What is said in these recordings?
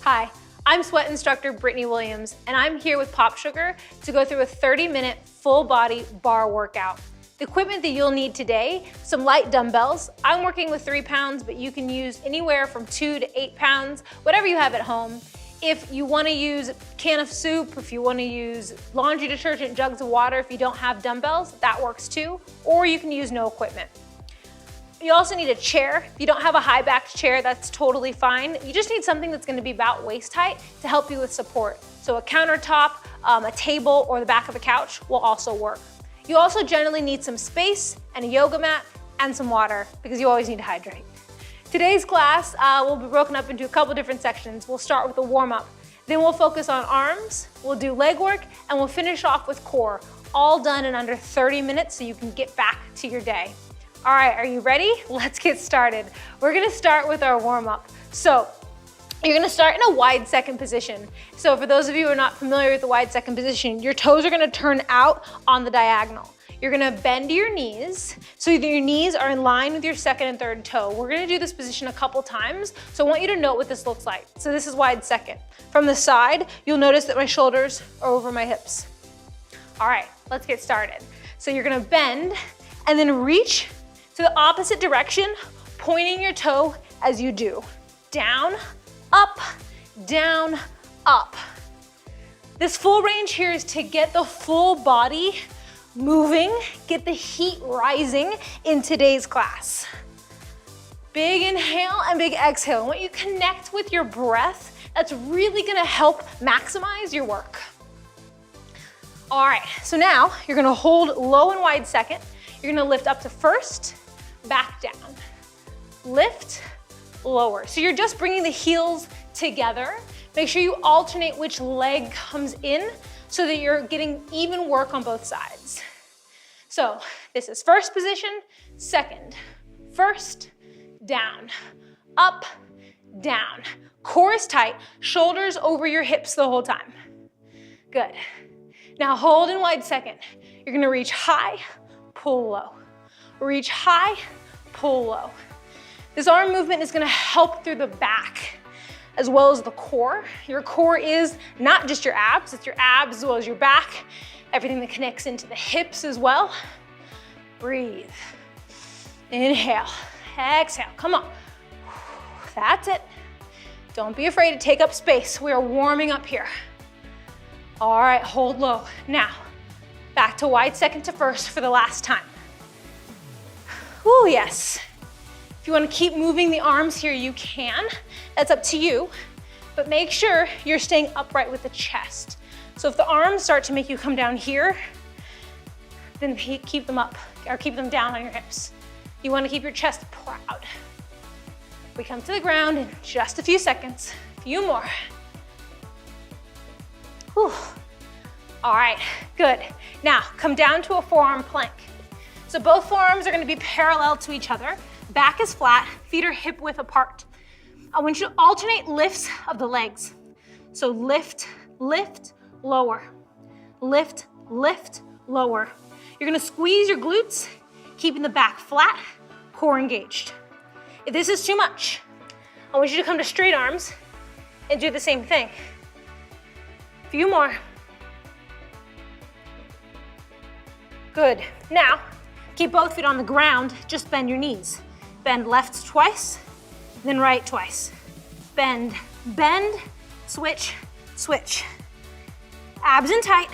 Hi, I'm sweat instructor Brittany Williams, and I'm here with Pop Sugar to go through a 30-minute full body bar workout. The equipment that you'll need today, some light dumbbells. I'm working with 3 pounds, but you can use anywhere from 2 to 8 pounds, whatever you have at home. If you wanna use a can of soup, if you wanna use laundry detergent, jugs of water, if you don't have dumbbells, that works too, or you can use no equipment. You also need a chair. If you don't have a high-backed chair, that's totally fine. You just need something that's gonna be about waist height to help you with support. So a countertop, a table, or the back of a couch will also work. You also generally need some space and a yoga mat and some water because you always need to hydrate. Today's class will be broken up into a couple different sections. We'll start with a warm-up. Then we'll focus on arms, we'll do leg work, and we'll finish off with core. All done in under 30 minutes so you can get back to your day. All right, are you ready? Let's get started. We're gonna start with our warm-up. So you're gonna start in a wide second position. So for those of you who are not familiar with the wide second position, your toes are gonna turn out on the diagonal. You're gonna bend your knees so that your knees are in line with your second and third toe. We're gonna do this position a couple times, so I want you to note what this looks like. So this is wide second. From the side, you'll notice that my shoulders are over my hips. All right, let's get started. So you're gonna bend and then reach to the opposite direction, pointing your toe as you do. Down, up, down, up. This full range here is to get the full body moving, get the heat rising in today's class. Big inhale and big exhale. I want you to connect with your breath. That's really gonna help maximize your work. All right, so now you're gonna hold low and wide second. You're gonna lift up to first, back down. Lift, lower. So you're just bringing the heels together. Make sure you alternate which leg comes in so that you're getting even work on both sides. So this is first position, second, first, down, up, down. Core is tight, shoulders over your hips the whole time. Good. Now hold in wide second. You're gonna reach high, pull low. Reach high, pull low. This arm movement is gonna help through the back as well as the core. Your core is not just your abs, it's your abs as well as your back, everything that connects into the hips as well. Breathe. Inhale, exhale, come on. That's it. Don't be afraid to take up space. We are warming up here. All right, hold low. Now, back to wide second to first for the last time. Ooh, yes. If you want to keep moving the arms here, you can. That's up to you. But make sure you're staying upright with the chest. So if the arms start to make you come down here, then keep them up, or keep them down on your hips. You want to keep your chest proud. We come to the ground in just a few seconds. A few more. Whew. All right, good. Now, come down to a forearm plank. So both forearms are gonna be parallel to each other. Back is flat, feet are hip width apart. I want you to alternate lifts of the legs. So lift, lift, lower. Lift, lift, lower. You're gonna squeeze your glutes, keeping the back flat, core engaged. If this is too much, I want you to come to straight arms and do the same thing. A few more. Good. Now, keep both feet on the ground, just bend your knees. Bend left twice, then right twice. Bend, bend, switch, switch. Abs in tight,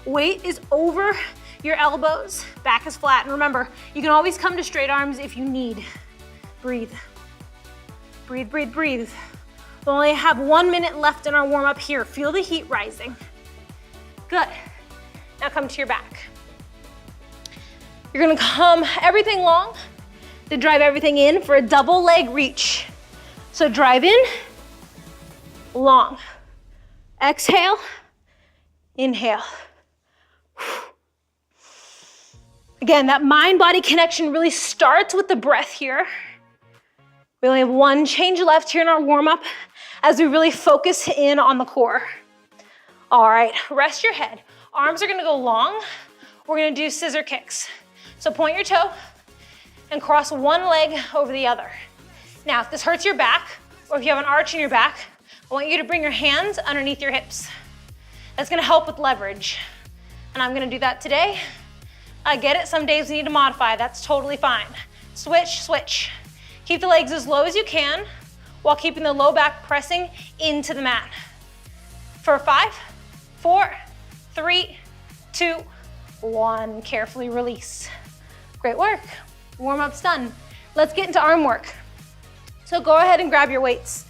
weight is over your elbows, back is flat. And remember, you can always come to straight arms if you need. Breathe. Breathe, breathe, breathe. We only have 1 minute left in our warm up here. Feel the heat rising. Good. Now come to your back. You're gonna come everything long, then drive everything in for a double leg reach. So drive in, long. Exhale, inhale. Again, that mind-body connection really starts with the breath here. We only have 1 change left here in our warm-up as we really focus in on the core. All right, rest your head. Arms are gonna go long. We're gonna do scissor kicks. So point your toe and cross one leg over the other. Now, if this hurts your back, or if you have an arch in your back, I want you to bring your hands underneath your hips. That's gonna help with leverage. And I'm gonna do that today. I get it, some days we need to modify, that's totally fine. Switch, switch. Keep the legs as low as you can while keeping the low back pressing into the mat. For 5, 4, 3, 2, 1. Carefully release. Great work. Warm-up's done. Let's get into arm work. So go ahead and grab your weights.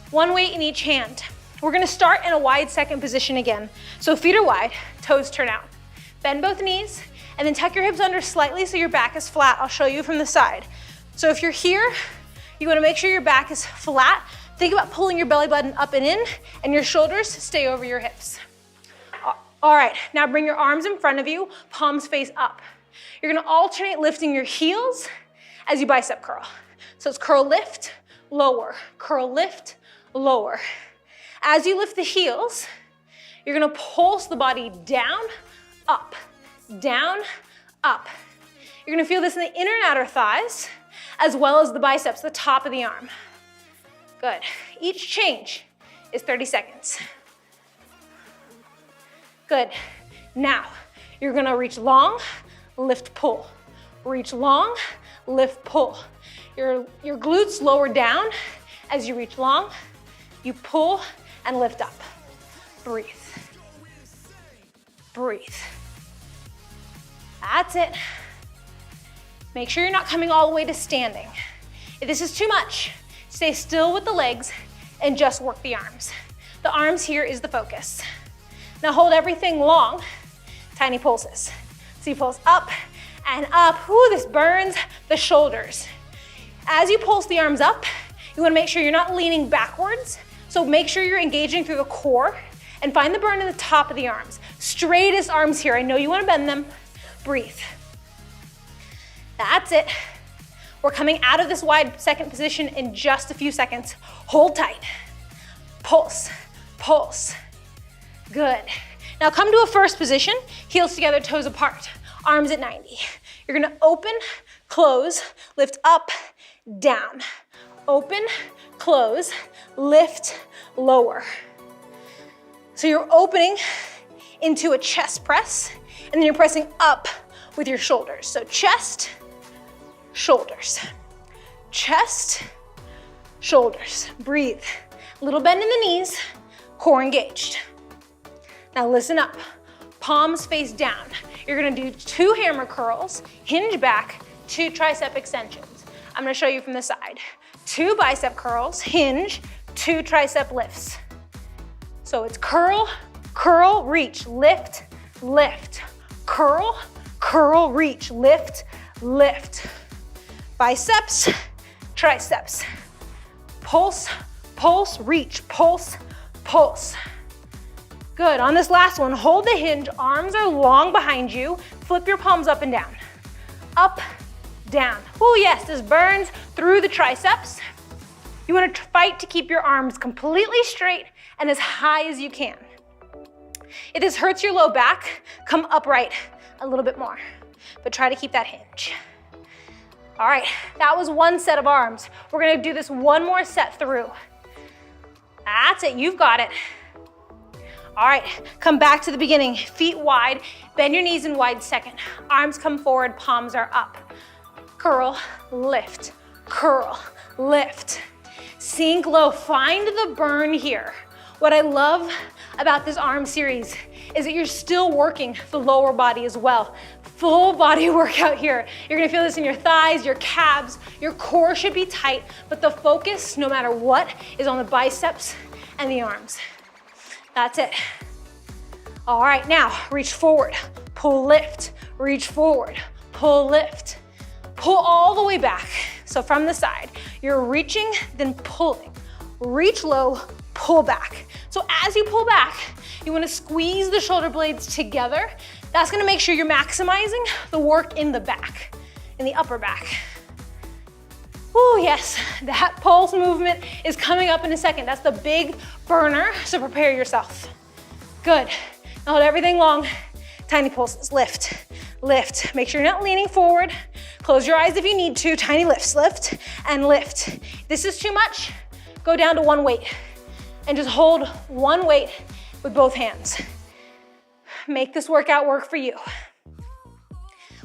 One weight in each hand. We're gonna start in a wide second position again. So feet are wide, toes turn out. Bend both knees, and then tuck your hips under slightly so your back is flat. I'll show you from the side. So if you're here, you wanna make sure your back is flat. Think about pulling your belly button up and in, and your shoulders stay over your hips. All right, now bring your arms in front of you, palms face up. You're gonna alternate lifting your heels as you bicep curl. So it's curl, lift, lower, curl, lift, lower. As you lift the heels, you're gonna pulse the body down, up, down, up. You're gonna feel this in the inner and outer thighs, as well as the biceps, the top of the arm. Good. Each change is 30 seconds. Good. Now, you're gonna reach long, lift, pull. Reach long, lift, pull. Your glutes lower down as you reach long, you pull and lift up. Breathe. Breathe. That's it. Make sure you're not coming all the way to standing. If this is too much, stay still with the legs and just work the arms. The arms here is the focus. Now hold everything long, tiny pulses. So you pulse up and up. Ooh, this burns the shoulders. As you pulse the arms up, you wanna make sure you're not leaning backwards. So make sure you're engaging through the core and find the burn in the top of the arms. Straightest arms here. I know you wanna bend them. Breathe. That's it. We're coming out of this wide second position in just a few seconds. Hold tight. Pulse, pulse. Good. Now come to a first position, heels together, toes apart, arms at 90. You're gonna open, close, lift up, down. Open, close, lift, lower. So you're opening into a chest press, and then you're pressing up with your shoulders. So chest, shoulders, chest, shoulders. Breathe. Little bend in the knees, core engaged. Now listen up. Palms face down. You're gonna do 2 hammer curls, hinge back, 2 tricep extensions. I'm gonna show you from the side. 2 bicep curls, hinge, 2 tricep lifts. So it's curl, curl, reach, lift, lift. Curl, curl, reach, lift, lift. Biceps, triceps. Pulse, pulse, reach, pulse, pulse. Good, on this last one, hold the hinge, arms are long behind you, flip your palms up and down. Up, down. Oh yes, this burns through the triceps. You wanna fight to keep your arms completely straight and as high as you can. If this hurts your low back, come upright a little bit more, but try to keep that hinge. All right, that was 1 set of arms. We're gonna do this 1 more set through. That's it, you've got it. All right, come back to the beginning. Feet wide, bend your knees in wide second. Arms come forward, palms are up. Curl, lift, curl, lift. Sink low, find the burn here. What I love about this arm series is that you're still working the lower body as well. Full body workout here. You're gonna feel this in your thighs, your calves, your core should be tight, but the focus, no matter what, is on the biceps and the arms. That's it. All right, now reach forward, pull, lift, reach forward, pull, lift. Pull all the way back. So from the side, you're reaching, then pulling. Reach low, pull back. So as you pull back, you wanna squeeze the shoulder blades together. That's gonna make sure you're maximizing the work in the back, in the upper back. Oh yes, that pulse movement is coming up in a second. That's the big burner, so prepare yourself. Good, now hold everything long. Tiny pulses, lift, lift. Make sure you're not leaning forward. Close your eyes if you need to. Tiny lifts, lift and lift. If this is too much, go down to 1 weight. and just hold one weight with both hands. Make this workout work for you.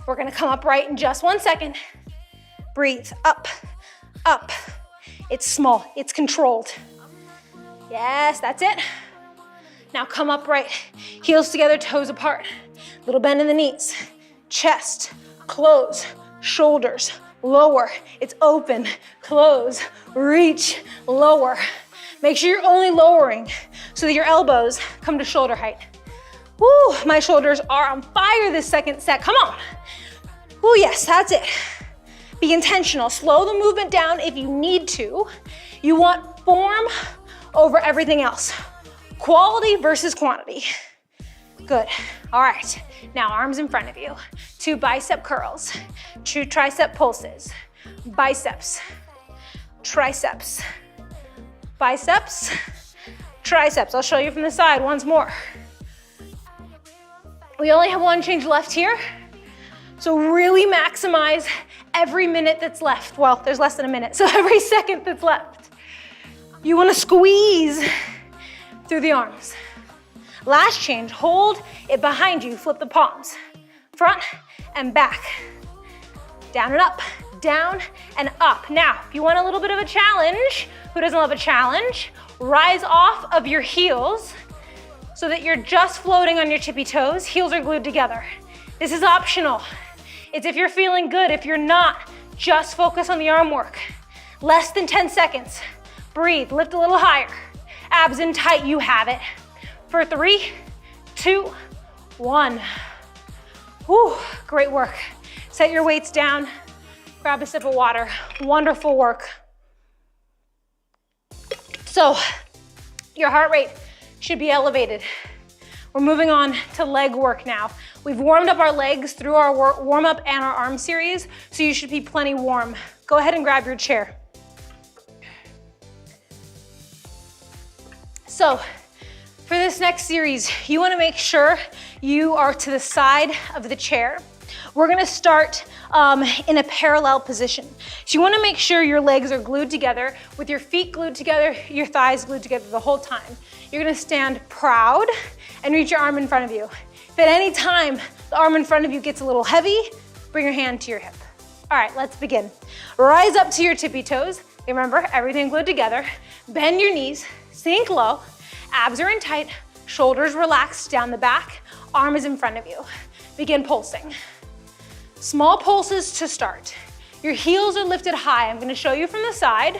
We're gonna come upright in just 1 second. Breathe, up, up. It's small, it's controlled. Yes, that's it. Now come upright, heels together, toes apart. Little bend in the knees. Chest, close, shoulders, lower. It's open, close, reach, lower. Make sure you're only lowering so that your elbows come to shoulder height. Woo, my shoulders are on fire this second set, come on. Woo, yes, that's it. Be intentional, slow the movement down if you need to. You want form over everything else. Quality versus quantity. Good, all right. Now arms in front of you. 2 bicep curls, 2 tricep pulses. Biceps, triceps, biceps, triceps. I'll show you from the side once more. We only have 1 change left here, so really maximize every minute that's left. Well, there's less than a minute, so every second that's left. You wanna squeeze through the arms. Last change, hold it behind you, flip the palms. Front and back. Down and up, down and up. Now, if you want a little bit of a challenge, who doesn't love a challenge? Rise off of your heels so that you're just floating on your tippy toes, heels are glued together. This is optional. It's if you're feeling good. If you're not, just focus on the arm work. Less than 10 seconds. Breathe, lift a little higher. Abs in tight, you have it. For 3, 2, 1. Whew, great work. Set your weights down, grab a sip of water. Wonderful work. So, your heart rate should be elevated. We're moving on to leg work now. We've warmed up our legs through our warm up and our arm series, so you should be plenty warm. Go ahead and grab your chair. So, for this next series, you wanna make sure you are to the side of the chair. We're gonna start in a parallel position. So you wanna make sure your legs are glued together, with your feet glued together, your thighs glued together the whole time. You're gonna stand proud and reach your arm in front of you. If at any time the arm in front of you gets a little heavy, bring your hand to your hip. All right, let's begin. Rise up to your tippy toes. Remember, everything glued together. Bend your knees, sink low. Abs are in tight, shoulders relaxed down the back, arm is in front of you. Begin pulsing. Small pulses to start. Your heels are lifted high. I'm gonna show you from the side.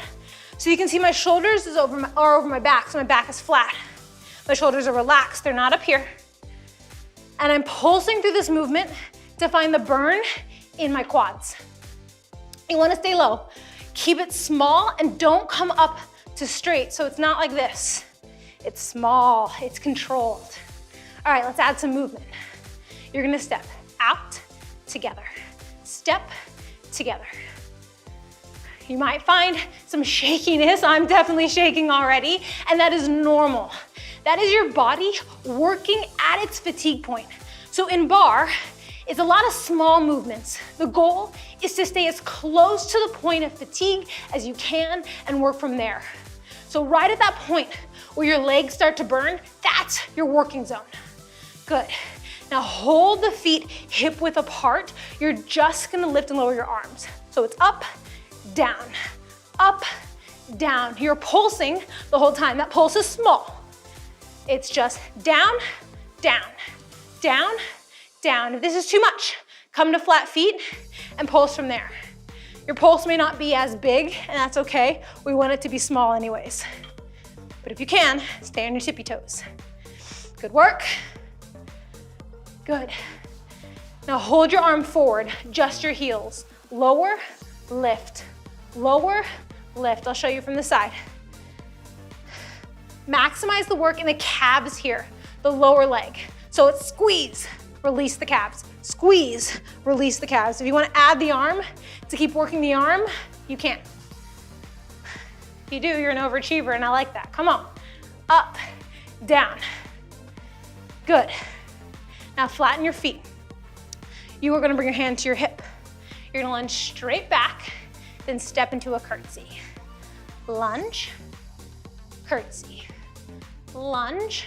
So you can see my shoulders are over my back, so my back is flat. My shoulders are relaxed, they're not up here. And I'm pulsing through this movement to find the burn in my quads. You wanna stay low. Keep it small and don't come up to straight, so it's not like this. It's small, it's controlled. All right, let's add some movement. You're gonna step out, together, step, together. You might find some shakiness. I'm definitely shaking already, and that is normal. That is your body working at its fatigue point. So in bar, it's a lot of small movements. The goal is to stay as close to the point of fatigue as you can and work from there. So right at that point where your legs start to burn, that's your working zone. Good. Now hold the feet hip width apart. You're just gonna lift and lower your arms. So it's up, down, up, down. You're pulsing the whole time. That pulse is small. It's just down, down, down, down. If this is too much, come to flat feet and pulse from there. Your pulse may not be as big, and that's okay. We want it to be small anyways. But if you can, stay on your tippy toes. Good work. Good. Now hold your arm forward, just your heels. Lower, lift, lower, lift. I'll show you from the side. Maximize the work in the calves here, the lower leg. So it's squeeze, release the calves. Squeeze, release the calves. If you want to add the arm to keep working the arm, you can. If you do, you're an overachiever, and I like that. Come on. Up, down. Good. Now flatten your feet. You are gonna bring your hand to your hip. You're gonna lunge straight back, then step into a curtsy. Lunge, curtsy. lunge,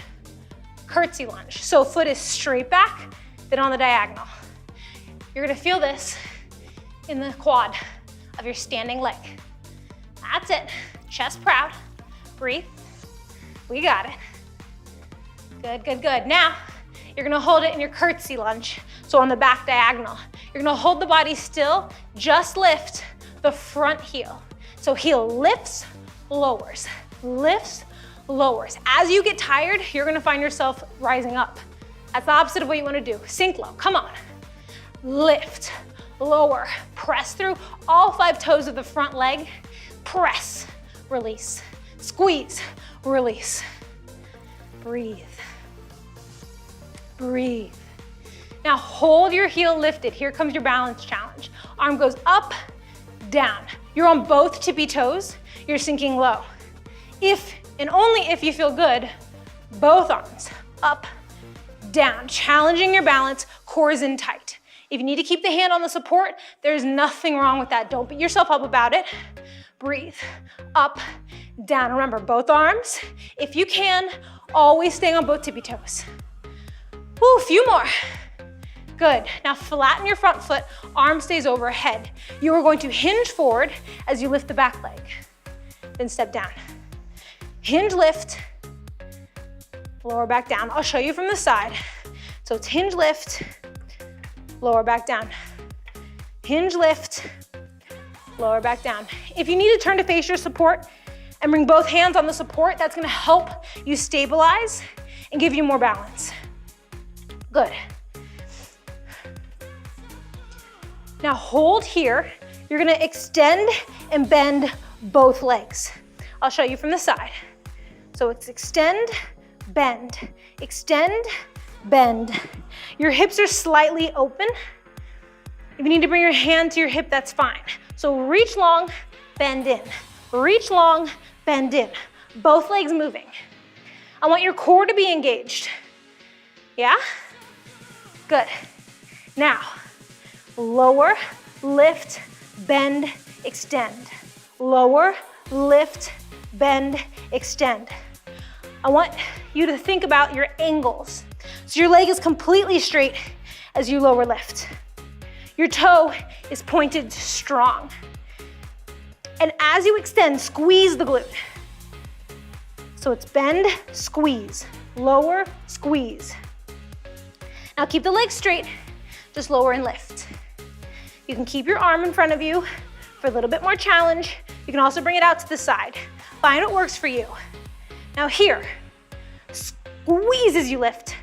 curtsy lunge. So foot is straight back, then on the diagonal. You're gonna feel this in the quad of your standing leg. That's it. Chest proud. Breathe. We got it. Good, good, good. Now, you're gonna hold it in your curtsy lunge. So on the back diagonal. You're gonna hold the body still, just lift the front heel. So heel lifts, lowers, lifts, lowers. As you get tired, you're gonna find yourself rising up. That's the opposite of what you wanna do. Sink low, come on. Lift, lower, press through all 5 toes of the front leg. Press, release, squeeze, release. Breathe, breathe. Now hold your heel lifted. Here comes your balance challenge. Arm goes up, down. You're on both tippy toes. You're sinking low. If and only if you feel good, both arms up, down. Challenging your balance, core is in tight. If you need to keep the hand on the support, there's nothing wrong with that. Don't beat yourself up about it. Breathe, up, down. Remember, both arms, if you can, always staying on both tippy toes. Woo, few more. Good. Now flatten your front foot, arm stays overhead. You are going to hinge forward as you lift the back leg. Then step down. Hinge lift, lower back down. I'll show you from the side. So it's hinge lift, lower back down. Hinge lift, lower back down. If you need to turn to face your support and bring both hands on the support, that's gonna help you stabilize and give you more balance. Good. Now hold here. You're gonna extend and bend both legs. I'll show you from the side. So it's extend, bend, extend, bend. Your hips are slightly open. If you need to bring your hand to your hip, that's fine. So reach long, bend in. Reach long, bend in. Both legs moving. I want your core to be engaged. Yeah? Good. Now, lower, lift, bend, extend. Lower, lift, bend, extend. I want you to think about your angles. So your leg is completely straight as you lower lift. Your toe is pointed strong. And as you extend, squeeze the glute. So it's bend, squeeze, lower, squeeze. Now keep the legs straight, just lower and lift. You can keep your arm in front of you for a little bit more challenge. You can also bring it out to the side. Find what works for you. Now here, squeeze as you lift.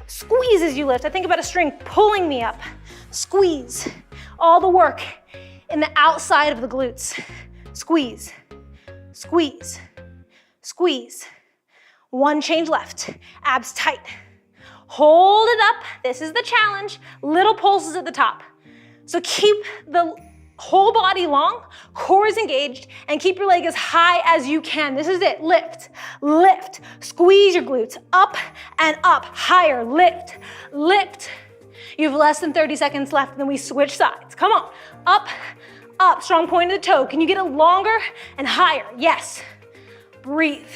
Squeeze as you lift. I think about a string pulling me up. Squeeze. All the work in the outside of the glutes. Squeeze, squeeze, squeeze. One change left. Abs tight. Hold it up. This is the challenge. Little pulses at the top. So keep the whole body long, core is engaged, and keep your leg as high as you can. This is it. Lift, lift. Squeeze your glutes up and up. Higher. Lift, lift. You have less than 30 seconds left, and then we switch sides. Come on. Up, up. Strong point of the toe. Can you get it longer and higher? Yes. Breathe.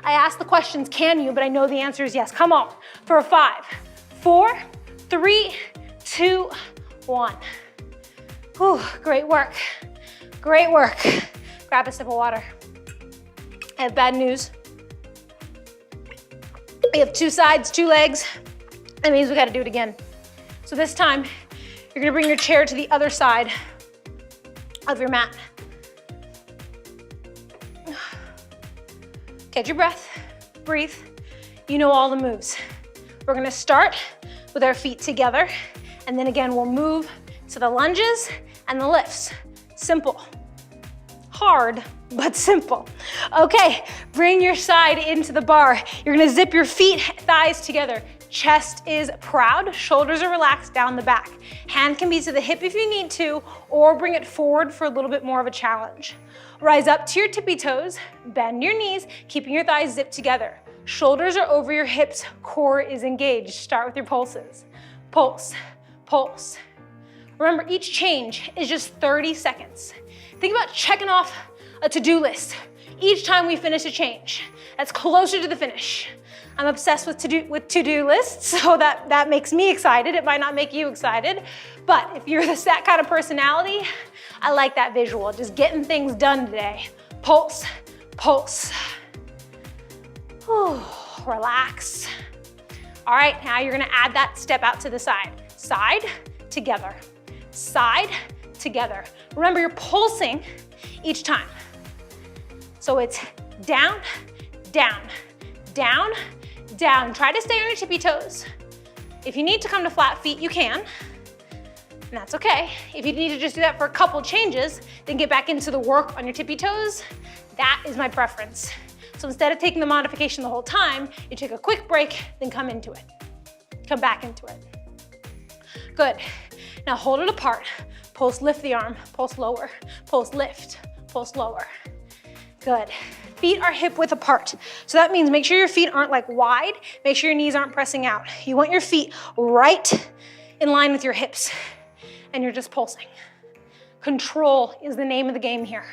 I asked the questions, can you? But I know the answer is yes. Come on. For a 5, 4, 3, 2, 1. Whew, great work. Great work. Grab a sip of water. I have bad news. We have 2 sides, 2 legs. That means we gotta do it again. So this time, you're gonna bring your chair to the other side of your mat. Catch your breath, breathe. You know all the moves. We're gonna start with our feet together, and then again, we'll move to the lunges and the lifts. Simple. Hard, but simple. Okay, bring your side into the bar. You're gonna zip your feet, thighs together. Chest is proud, shoulders are relaxed down the back. Hand can be to the hip if you need to, or bring it forward for a little bit more of a challenge. Rise up to your tippy toes, bend your knees, keeping your thighs zipped together. Shoulders are over your hips, core is engaged. Start with your pulses. Pulse, pulse. Remember, each change is just 30 seconds. Think about checking off a to-do list each time we finish a change. That's closer to the finish. I'm obsessed with to-do lists, so that makes me excited. It might not make you excited, but if you're that kind of personality, I like that visual, just getting things done today. Pulse, pulse. Whew, relax. All right, now you're gonna add that step out to the side. Side, together. Side, together. Remember, you're pulsing each time. So it's down, down, down, down. Try to stay on your tippy toes. If you need to come to flat feet, you can, and that's okay. If you need to just do that for a couple changes, then get back into the work on your tippy toes, that is my preference. So instead of taking the modification the whole time, you take a quick break, then come into it. Come back into it. Good. Now hold it apart. Pulse, lift the arm, pulse lower, pulse lift, pulse lower. Good. Feet are hip width apart. So that means make sure your feet aren't like wide, make sure your knees aren't pressing out. You want your feet right in line with your hips, and you're just pulsing. Control is the name of the game here.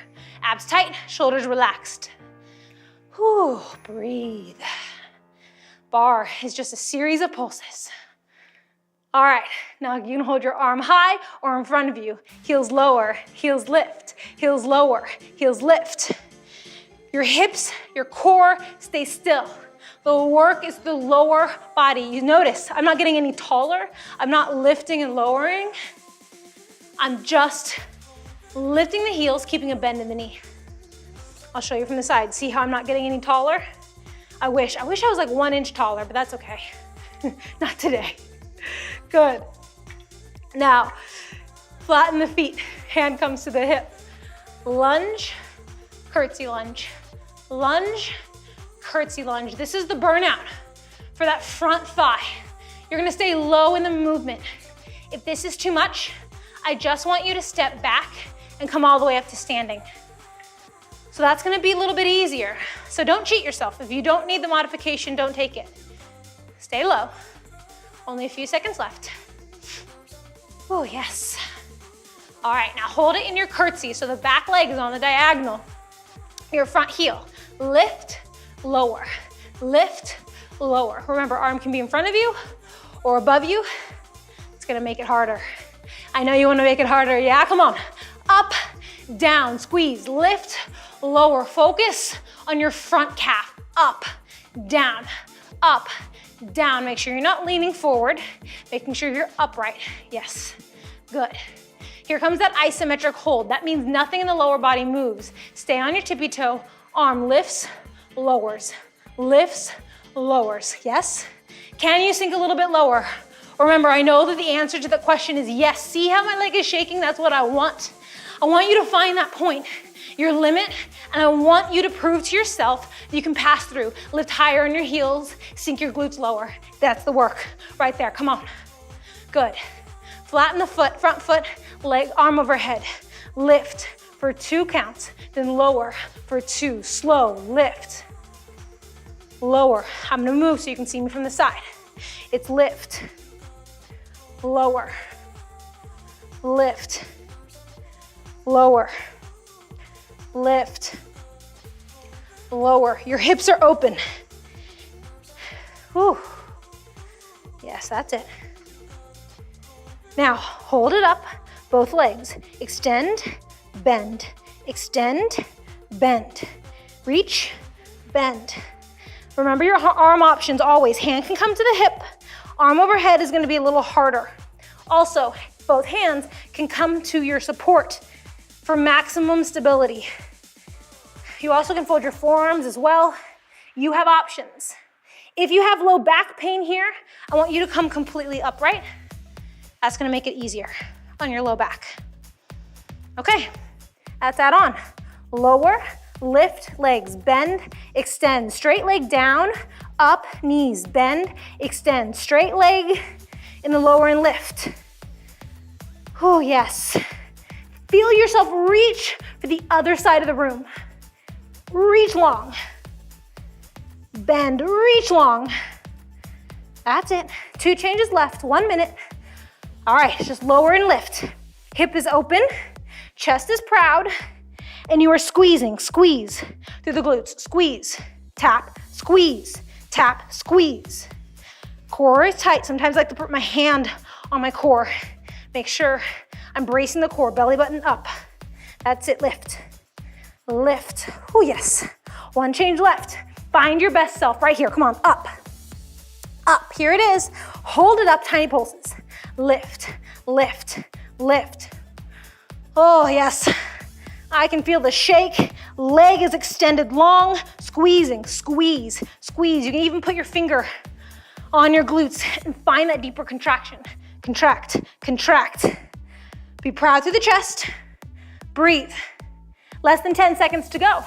Abs tight, shoulders relaxed. Whew, breathe. Bar is just a series of pulses. All right, now you can hold your arm high or in front of you. Heels lower, heels lift, heels lower, heels lift. Your hips, your core, stay still. The work is the lower body. You notice, I'm not getting any taller. I'm not lifting and lowering. I'm just lifting the heels, keeping a bend in the knee. I'll show you from the side. See how I'm not getting any taller? I wish I was like 1 inch taller, but that's okay. Not today. Good. Now, flatten the feet. Hand comes to the hip. Lunge, curtsy lunge. Lunge, curtsy lunge. This is the burnout for that front thigh. You're gonna stay low in the movement. If this is too much, I just want you to step back and come all the way up to standing. So that's gonna be a little bit easier. So don't cheat yourself. If you don't need the modification, don't take it. Stay low. Only a few seconds left. Oh, yes. All right, now hold it in your curtsy so the back leg is on the diagonal. Your front heel. Lift, lower. Lift, lower. Remember, arm can be in front of you or above you. It's gonna make it harder. I know you wanna make it harder. Yeah, come on. Up, down, squeeze, lift, lower. Focus on your front calf. Up, down, up, down. Make sure you're not leaning forward, making sure you're upright. Yes, good. Here comes that isometric hold. That means nothing in the lower body moves. Stay on your tippy toe. Arm lifts, lowers, lifts, lowers. Yes? Can you sink a little bit lower? Remember, I know that the answer to the question is yes. See how my leg is shaking? That's what I want. I want you to find that point, your limit, and I want you to prove to yourself that you can pass through. Lift higher on your heels, sink your glutes lower. That's the work right there. Come on. Good. Flatten the foot, front foot, leg, arm overhead. Lift for 2 counts, then lower for 2. Slow, lift, lower. I'm gonna move so you can see me from the side. It's lift, lower, lift, lower, lift, lower. Your hips are open. Whew. Yes, that's it. Now, hold it up, both legs. Extend, bend, extend, bend. Reach, bend. Remember your arm options always. Hand can come to the hip. Arm overhead is gonna be a little harder. Also, both hands can come to your support for maximum stability. You also can fold your forearms as well. You have options. If you have low back pain here, I want you to come completely upright. That's gonna make it easier on your low back. Okay, that's that on. Lower, lift, legs, bend, extend. Straight leg down, up, knees, bend, extend. Straight leg in the lower and lift. Oh, yes. Feel yourself reach for the other side of the room. Reach long. Bend, reach long. That's it. 2 changes left, 1 minute. All right, just lower and lift. Hip is open, chest is proud, and you are squeezing, squeeze through the glutes. Squeeze, tap, tap, squeeze. Core is tight. Sometimes I like to put my hand on my core. Make sure I'm bracing the core, belly button up. That's it, lift. Lift, oh yes. One change left. Find your best self right here, come on, up. Up, here it is. Hold it up, tiny pulses. Lift, lift, lift. Oh yes, I can feel the shake. Leg is extended long, squeezing, squeeze, squeeze. You can even put your finger on your glutes and find that deeper contraction. Contract, contract. Be proud through the chest. Breathe. Less than 10 seconds to go.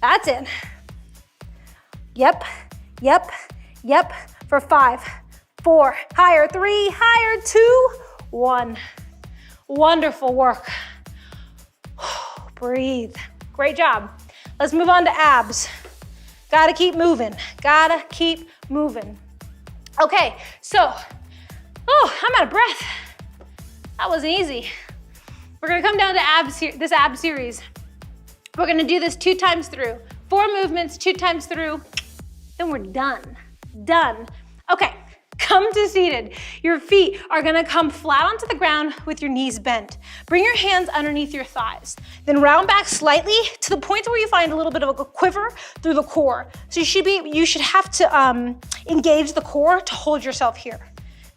That's it. Yep, yep, yep. For 5, 4, higher, 3, higher, 2, 1. Wonderful work. Breathe. Great job. Let's move on to abs. Gotta keep moving. Gotta keep moving. Okay, so, I'm out of breath. That wasn't easy. We're gonna come down to this ab series. We're gonna do this 2 times through. 4 movements, 2 times through, then we're done. Done. Okay, come to seated. Your feet are gonna come flat onto the ground with your knees bent. Bring your hands underneath your thighs. Then round back slightly to the point where you find a little bit of a quiver through the core. So you should have to engage the core to hold yourself here.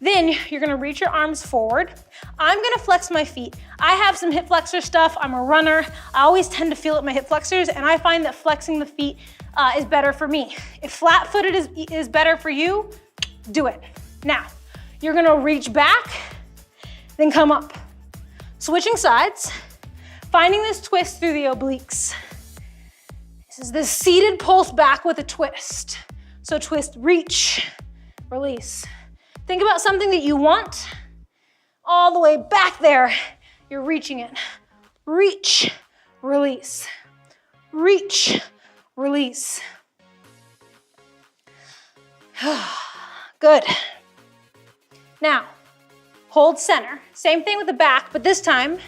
Then you're gonna reach your arms forward. I'm gonna flex my feet. I have some hip flexor stuff. I'm a runner. I always tend to feel it in my hip flexors, and I find that flexing the feet is better for me. If flat-footed is better for you, do it. Now, you're gonna reach back, then come up. Switching sides, finding this twist through the obliques. This is the seated pulse back with a twist. So twist, reach, release. Think about something that you want, all the way back there, you're reaching it. Reach, release, reach, release. Good. Now, hold center. Same thing with the back, but this time,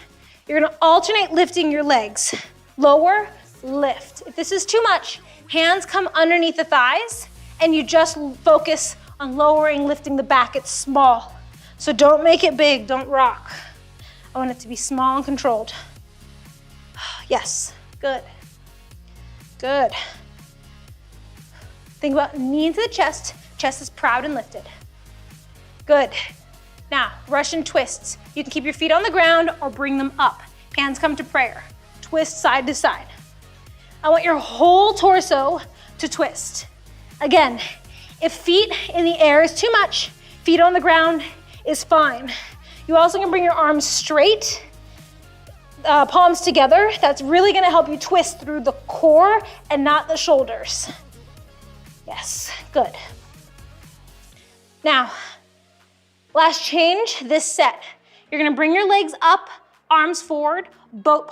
you're gonna alternate lifting your legs. Lower, lift. If this is too much, hands come underneath the thighs, and you just focus on lowering, lifting the back. It's small. So don't make it big, don't rock. I want it to be small and controlled. Yes, good. Good. Think about knee into the chest. Chest is proud and lifted. Good. Now, Russian twists. You can keep your feet on the ground or bring them up. Hands come to prayer. Twist side to side. I want your whole torso to twist. Again, if feet in the air is too much, feet on the ground is fine. You also can bring your arms straight, palms together. That's really gonna help you twist through the core and not the shoulders. Yes, good. Now, last change, this set. You're gonna bring your legs up, arms forward, boat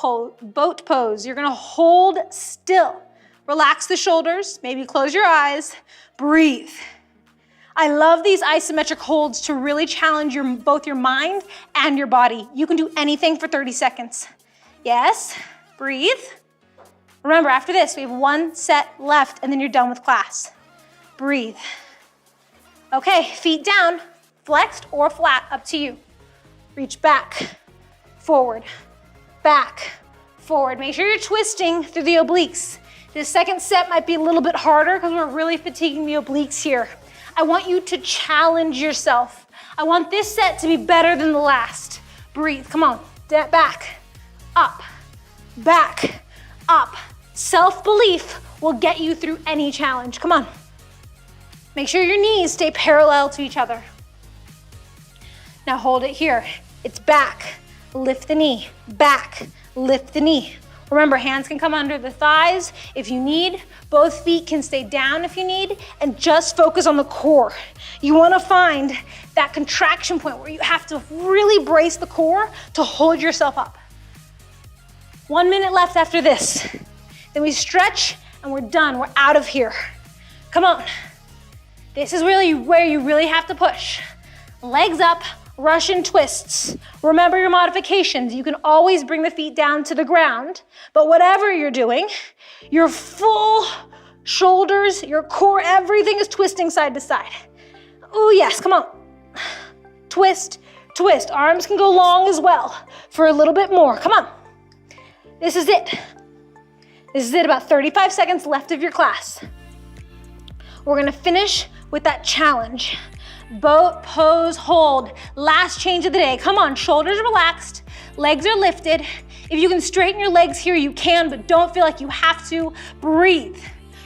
pose. You're gonna hold still. Relax the shoulders, maybe close your eyes, breathe. I love these isometric holds to really challenge both your mind and your body. You can do anything for 30 seconds. Yes, breathe. Remember, after this, we have 1 set left and then you're done with class. Breathe. Okay, feet down, flexed or flat, up to you. Reach back, forward, back, forward. Make sure you're twisting through the obliques. This second set might be a little bit harder because we're really fatiguing the obliques here. I want you to challenge yourself. I want this set to be better than the last. Breathe, come on, back, up, up. Self-belief will get you through any challenge. Come on. Make sure your knees stay parallel to each other. Now hold it here. It's back, lift the knee, back, lift the knee. Remember, hands can come under the thighs if you need. Both feet can stay down if you need, and just focus on the core. You wanna find that contraction point where you have to really brace the core to hold yourself up. 1 minute left after this. Then we stretch and we're done, we're out of here. Come on. This is really where you really have to push. Legs up, Russian twists. Remember your modifications. You can always bring the feet down to the ground, but whatever you're doing, your full shoulders, your core, everything is twisting side to side. Oh yes, come on. Twist, twist. Arms can go long as well for a little bit more. Come on. This is it. This is it, about 35 seconds left of your class. We're gonna finish with that challenge. Boat pose hold. Last change of the day. Come on, shoulders relaxed, legs are lifted. If you can straighten your legs here, you can, but don't feel like you have to. Breathe.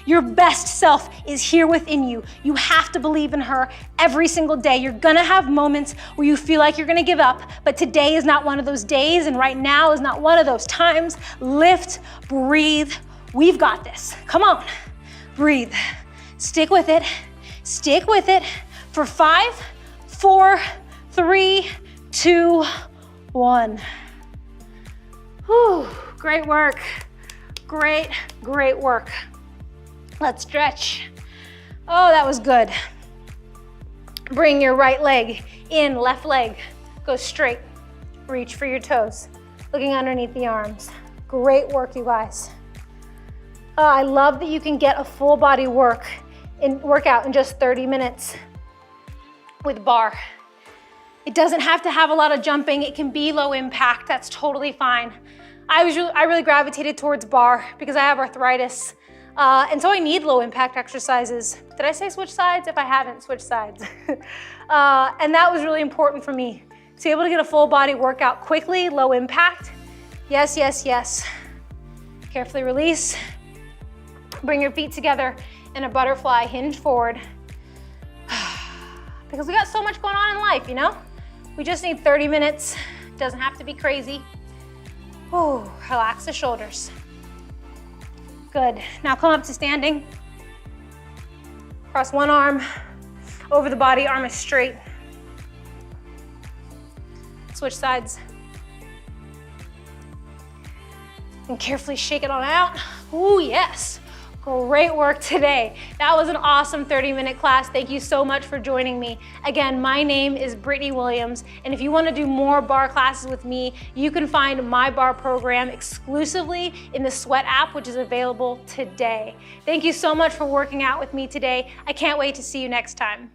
Your best self is here within you. You have to believe in her every single day. You're gonna have moments where you feel like you're gonna give up, but today is not one of those days, and right now is not one of those times. Lift, breathe. We've got this. Come on, breathe. Stick with it. Stick with it for 5, 4, 3, 2, 1. Whew, great work. Great, great work. Let's stretch. Oh, that was good. Bring your right leg in, left leg. Go straight. Reach for your toes. Looking underneath the arms. Great work, you guys. I love that you can get a full body workout in just 30 minutes with bar. It doesn't have to have a lot of jumping. It can be low impact. That's totally fine. I really gravitated towards bar because I have arthritis. And so I need low impact exercises. Did I say switch sides? If I haven't, switch sides. And that was really important for me, to be able to get a full body workout quickly, low impact. Yes, yes, yes. Carefully release. Bring your feet together in a butterfly, hinge forward. Because we got so much going on in life, you know? We just need 30 minutes. Doesn't have to be crazy. Ooh, relax the shoulders. Good. Now come up to standing. Cross one arm over the body, arm is straight. Switch sides. And carefully shake it on out. Ooh, yes. Great work today. That was an awesome 30-minute class. Thank you so much for joining me. Again, my name is Britany Williams, and if you want to do more bar classes with me, you can find my bar program exclusively in the Sweat app, which is available today. Thank you so much for working out with me today. I can't wait to see you next time.